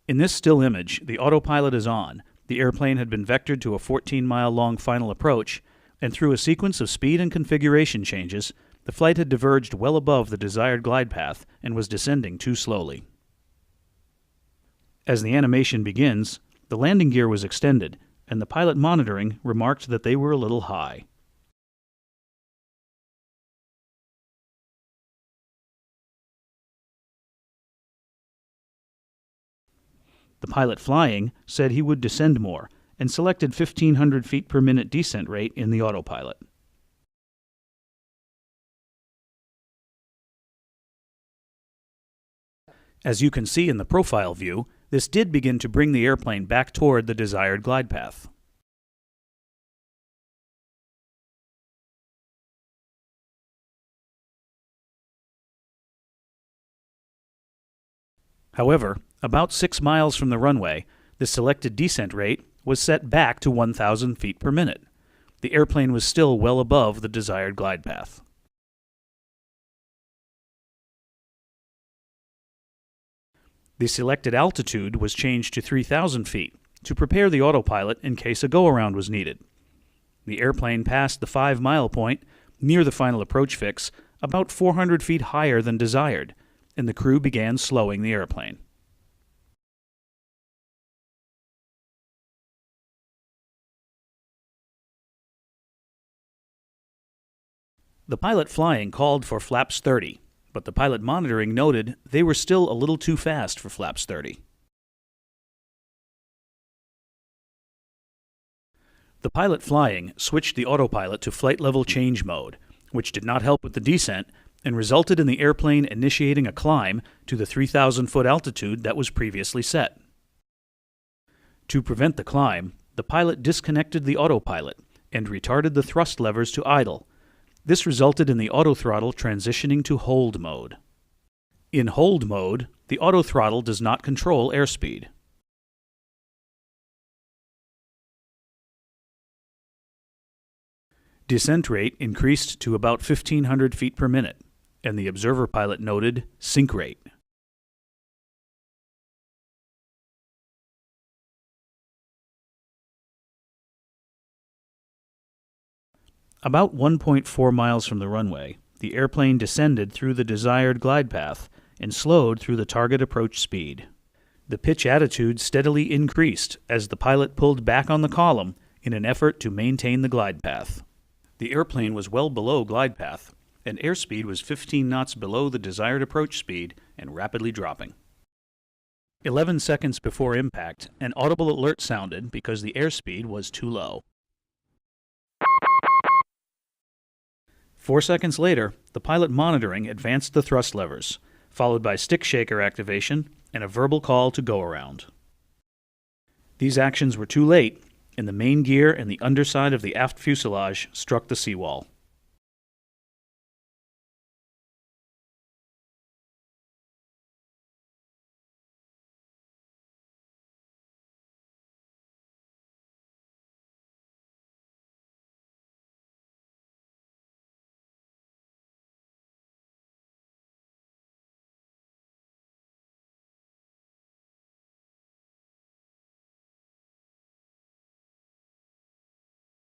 In this still image, the autopilot is on. The airplane had been vectored to a 14-mile-long final approach, and through a sequence of speed and configuration changes, the flight had diverged well above the desired glide path and was descending too slowly. As the animation begins, the landing gear was extended, and the pilot monitoring remarked that they were a little high. The pilot flying said he would descend more, and selected 1,500 feet per minute descent rate in the autopilot. As you can see in the profile view, this did begin to bring the airplane back toward the desired glide path. However, about 6 miles from the runway, the selected descent rate was set back to 1,000 feet per minute. The airplane was still well above the desired glide path. The selected altitude was changed to 3,000 feet to prepare the autopilot in case a go-around was needed. The airplane passed the 5-mile point near the final approach fix, about 400 feet higher than desired, and the crew began slowing the airplane. The pilot flying called for flaps 30, but the pilot monitoring noted they were still a little too fast for flaps 30. The pilot flying switched the autopilot to flight level change mode, which did not help with the descent and resulted in the airplane initiating a climb to the 3,000-foot altitude that was previously set. To prevent the climb, the pilot disconnected the autopilot and retarded the thrust levers to idle. This resulted in the autothrottle transitioning to hold mode. In hold mode, the autothrottle does not control airspeed. Descent rate increased to about 1,500 feet per minute, and the observer pilot noted sink rate. About 1.4 miles from the runway, the airplane descended through the desired glide path and slowed through the target approach speed. The pitch attitude steadily increased as the pilot pulled back on the column in an effort to maintain the glide path. The airplane was well below glide path, and airspeed was 15 knots below the desired approach speed and rapidly dropping. 11 seconds before impact, an audible alert sounded because the airspeed was too low. 4 seconds later, the pilot monitoring advanced the thrust levers, followed by stick shaker activation and a verbal call to go around. These actions were too late, and the main gear and the underside of the aft fuselage struck the seawall.